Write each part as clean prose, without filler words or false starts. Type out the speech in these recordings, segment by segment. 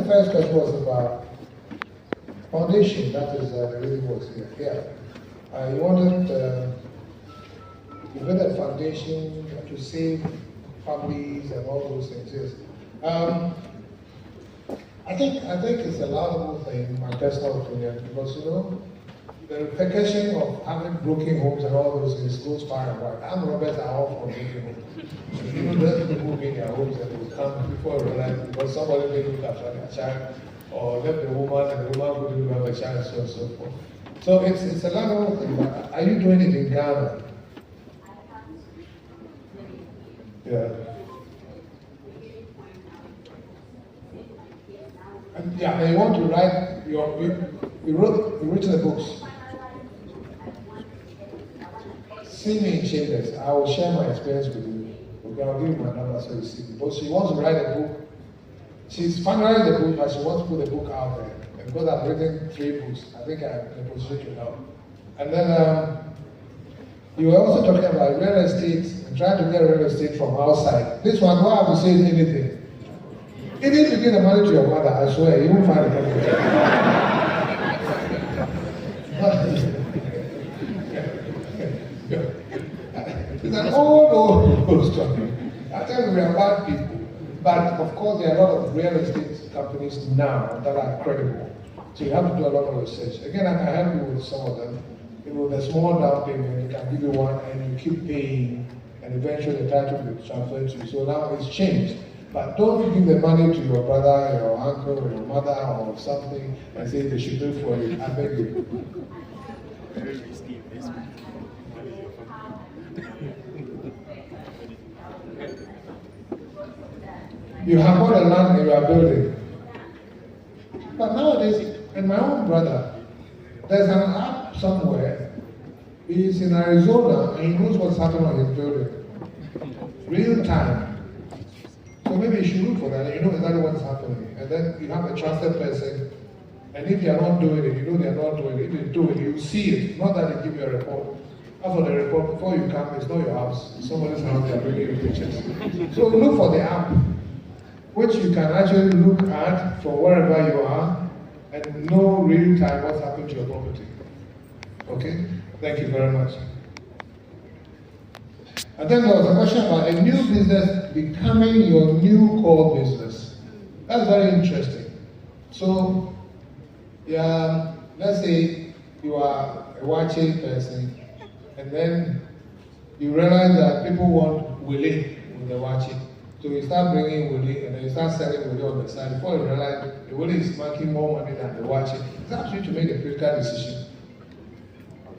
first question was about foundation. That is the reason was here. Yeah. You wanted you build a foundation to save families and all those things. Yes. I think it's a laudable thing, my personal opinion, because the repercussion of having broken homes and all those things goes far and wide. I'm Robert, I all for broken homes. There's people who in their homes and will come before realize because somebody didn't look after their child, or left the woman and the woman couldn't have a child, so and so forth. So it's a laudable thing. But are you doing it in Ghana? Yeah. And you want to write you written the books. See me in Chambers. I will share my experience with you. Okay, I'll give you my number so you see. Because she wants to write a book. She's finalized the book, but she wants to put the book out there. And because I've written 3 books, I think I'm in a position to help. And then you were also talking about real estate and trying to get real estate from outside. This one, don't have to say anything. Even if you give the money to your mother, I swear, you won't find a company. It's an old story. I tell you, we are bad people. But of course, there are a lot of real estate companies now that are credible. So you have to do a lot of research. Again, I can help you with some of them. With a small down payment, you can give you one and you keep paying, and eventually the title will be transferred to you. So now it's changed. But don't give the money to your brother, your uncle, or your mother, or something, and say they should do it for you. I beg you. You have bought a land and you are building. But nowadays, and my own brother, there's an app somewhere. He's in Arizona and he knows what's happening on his building. Real time. So maybe you should look for that and you know exactly what's happening. And then you have a trusted person. And if they are not doing it, you know they are not doing it. If they do it, you see it. Not that they give you a report. After the report, before you come, it's not your house. It's somebody's house, they are bringing you pictures. So look for the app, which you can actually look at from wherever you are and know real time what's happening to your property. Okay? Thank you very much. And then there was a question about a new business becoming your new core business. That's very interesting. So, yeah, let's say you are a watching person, and then you realize that people want Willie with the watching. So you start bringing Willie, and then you start selling Willie on the side. Before you realize the Willie is making more money than the watching. It's up to you to make a critical decision.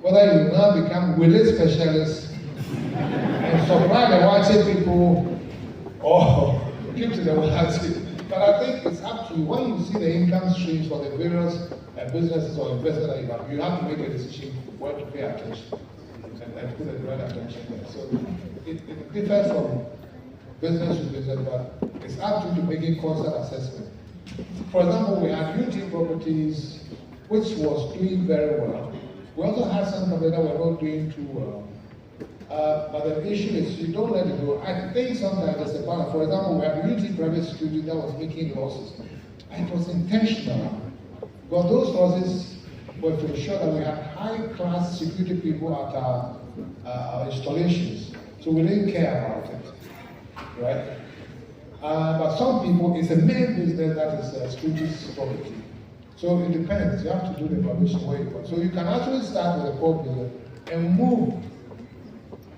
Whether you now become Willie specialist and supply the watching people, or keep to the watching. But I think it's up to you. When you see the income streams for the various businesses or investments that you have to make a decision where to pay attention and put the right attention there. So it differs from business to business, but it's up to you to make a constant assessment. For example, we had UT Properties, which was doing very well. We also had some companies that were not doing too well. But the issue is you don't let it go. I think sometimes there's a balance. For example, we have UT Private Security that was making losses. And it was intentional. But those losses were to ensure that we had high-class security people at our installations. So we didn't care about it. Right? But some people, it's a main business that is securities property. So it depends. You have to do the permission where you go. So you can actually start with a core business and move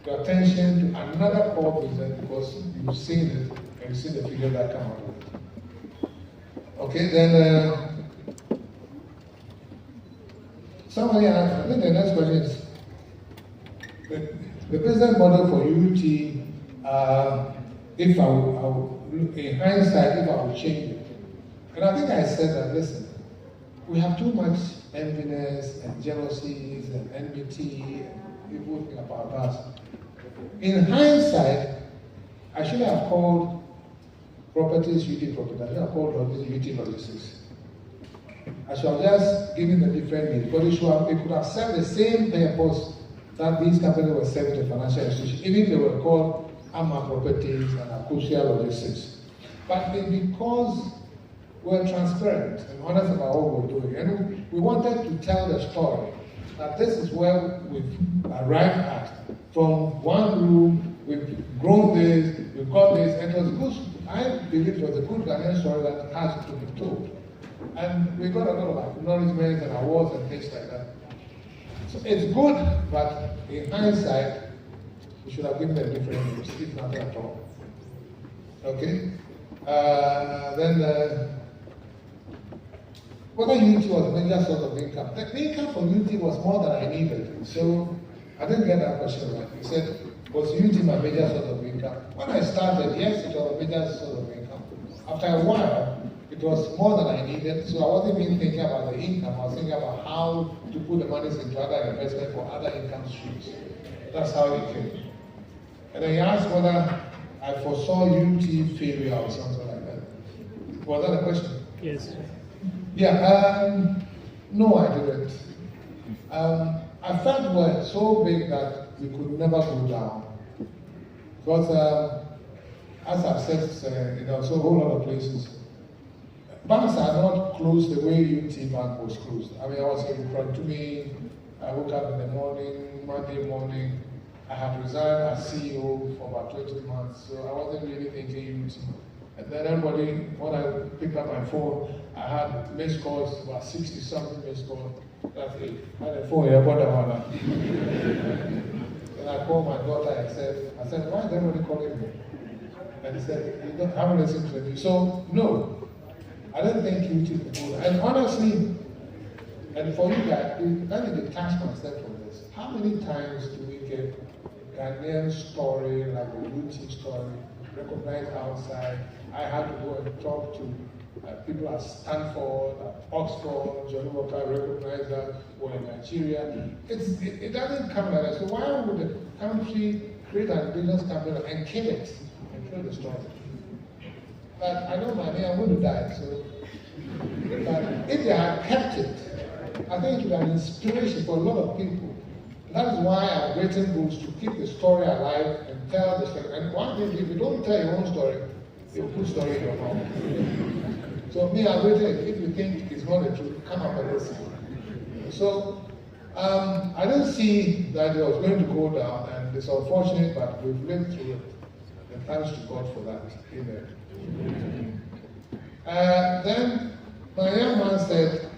your attention to another core business because you've seen it and you've seen the figure that come out with it. Okay, then somebody asked, I think the next question is the business model for UT. If I would, in hindsight, if I would change it. And I think I said that, listen, we have too much enviness and jealousies and enmity and people think about us. In hindsight, I should have called properties UT Properties. I should have called UT Logistics. I should have just given the different names, but it could have served the same purpose that these companies were serving to financial institutions, even if they were called Ama Properties and Akosia Logistics. But because we were transparent and honest about what we were doing. And we wanted to tell the story that this is where we've arrived at. From one room, we've grown this, we've got this, and it was good. I believe it was a good Ghanaian story that has to be told. And we got a lot of acknowledgements and awards and things like that. So it's good, but in hindsight, we should have given them different names, if nothing at all. Okay? Whether UT was a major source of income. The income from UT was more than I needed. So I didn't get that question right. He said, was UT my major source of income? When I started, yes, it was a major source of income. After a while, it was more than I needed, so I wasn't even thinking about the income. I was thinking about how to put the monies into other investment for other income streams. That's how it came. And then he asked whether I foresaw UT failure or something like that. Was that a question? Yes. Yeah, no, I didn't. I felt we were so big that we could never go down. Because, as I've said, so a whole lot of places, banks are not closed the way UT Bank was closed. I mean, I was in Prantumi, I woke up in the morning, Monday morning, I had resigned as CEO for about 20 months, so I wasn't really thinking UT. And then everybody, when I picked up my phone, I had missed calls, about 60-something missed calls. That's it. I had a phone here, but and I called my daughter and I said, why is everybody calling me? And he said, you don't have listened to me. So, no, I don't think UT could do that. And honestly, and for you guys, let me detach myself from this. How many times do we get Ghanaian story, like the UT story, recognized outside? I had to go and talk to people at Stanford, at Oxford, Johnny Walker recognized that we're in Nigeria. It doesn't come like that. So why would the country create an indigenous campaign and kill it and kill the story? But I know my name, I'm going to die. So, but if they had kept it, I think it would have been inspiration for a lot of people. That is why I've written books to keep the story alive and tell the story. And one thing, if you don't tell your own story, they'll put story in your mouth. So me, I've written it. If you think it's not the truth, come up and listen. So I didn't see that it was going to go down, and it's unfortunate, but we've lived through it. And thanks to God for that. Amen. Then my young man said,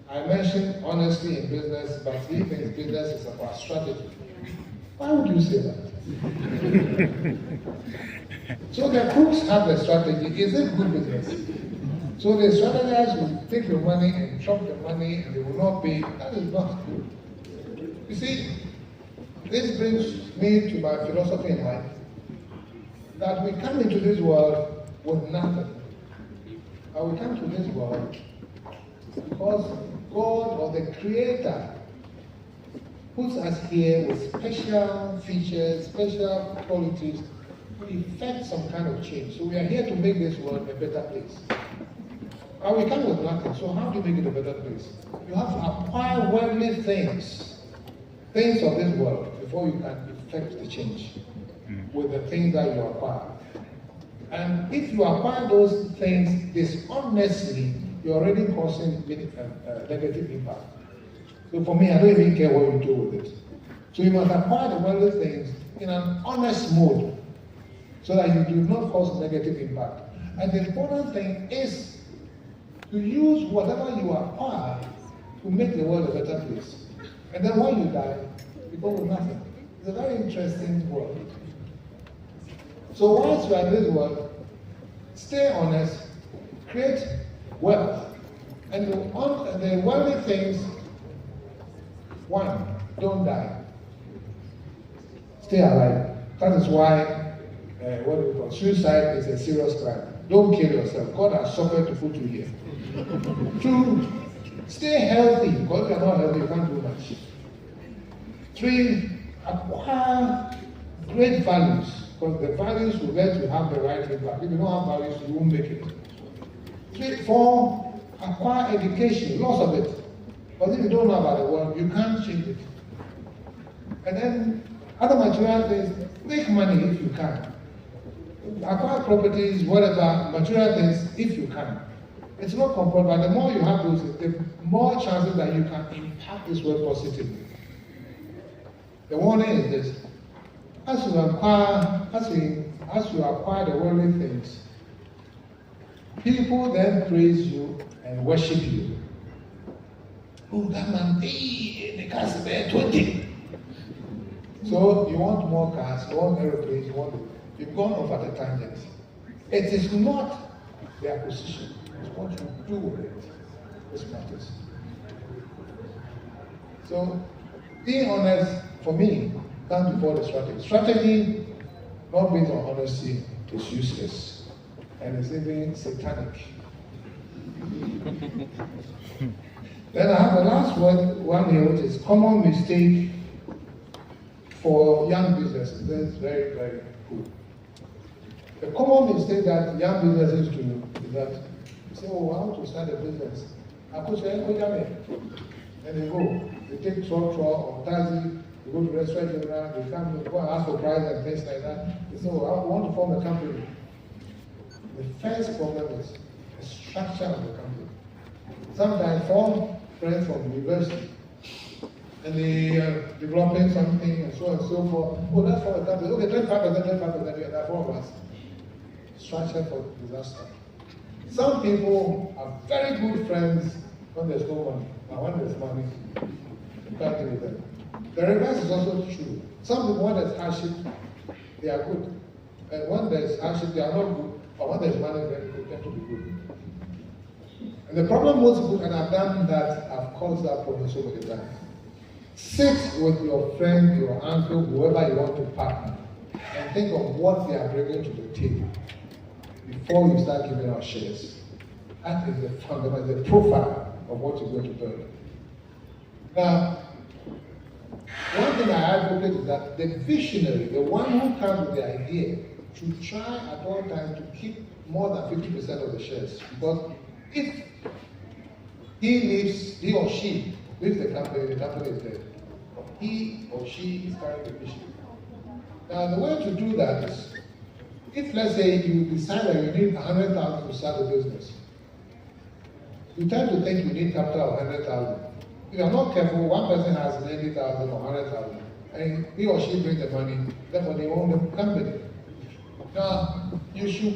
I mentioned honesty in business, but he thinks business is about strategy. Why would you say that? So the crooks have the strategy. Is it good business? So the strategists will take your money and chop the money and they will not pay. That is not good. You see, this brings me to my philosophy in life. That we come into this world with nothing. And we come to this world because God or the Creator puts us here with special features, special qualities to effect some kind of change. So we are here to make this world a better place. And we come with nothing, so how do you make it a better place? You have to acquire worldly things of this world, before you can effect the change with the things that you acquire. And if you acquire those things dishonestly, you're already causing negative impact. So for me, I don't even care what you do with it. So you must acquire the worldly things in an honest mode, so that you do not cause negative impact. And the important thing is to use whatever you acquire to make the world a better place. And then when you die, you go with nothing. It's a very interesting world. So once you are in this world, stay honest, create wealth. And the worldly things, one, don't die. Stay alive. That is why suicide is a serious crime. Don't kill yourself. God has suffered to put you here. Two, stay healthy. Because if you're not healthy, you can't do much. Three, acquire great values. Because the values will let you have the right impact. If you don't have values, you won't make it. Four, acquire education, lots of it. But if you don't know about the world, you can't change it. And then other material things, make money if you can. Acquire properties, whatever, material things if you can. It's not compulsory, but the more you have those, the more chances that you can impact this world positively. The warning is this: as you acquire the worldly things, people then praise you and worship you. Oh, that man, the car's there 20. So you want more cars, you want aeroplanes, you've gone off at a tangent. It is not the acquisition, it's what you do with it. This matters. So being honest, for me, comes before the strategy. Strategy, not based on honesty, is useless. And it's even satanic. Then I have the last one here, which is common mistake for young businesses. That's very, very good. The common mistake that young businesses do is that you say, oh, I want to start a business. I put say, oh, yeah, and they go. They take truck or taxi, they go to restaurant, they come, they go and ask for price and things like that. They say, oh, I want to form a company. The first problem is the structure of the company. Sometimes form friends from university, and they are developing something and so on and so forth. Oh, that's for a company. Okay, 25%, that's 4 of us. Structure for disaster. Some people are very good friends when there's no money. Now, when there's money, you can't deal with them. The reverse is also true. Some people, when there's hardship, they are good. And when there's hardship, they are not good. But when there's money, they tend to be good. And the problem most people, and I've done that, I've caused that problem so many times. Sit with your friend, your uncle, whoever you want to partner, and think of what they are bringing to the table before you start giving out shares. That is the fundamental, the profile of what you're going to build. Now, one thing I advocate is that the visionary, the one who comes with the idea, should try at all times to keep more than 50% of the shares. Because if he or she leaves the company is dead. He or she is carrying the vision. Now, the way to do that is, if let's say you decide that you need 100,000 to start a business, you tend to think you need capital of 100,000. If you're not careful, one person has 90,000 or 100,000, and he or she brings the money, therefore they own the company. Now, you should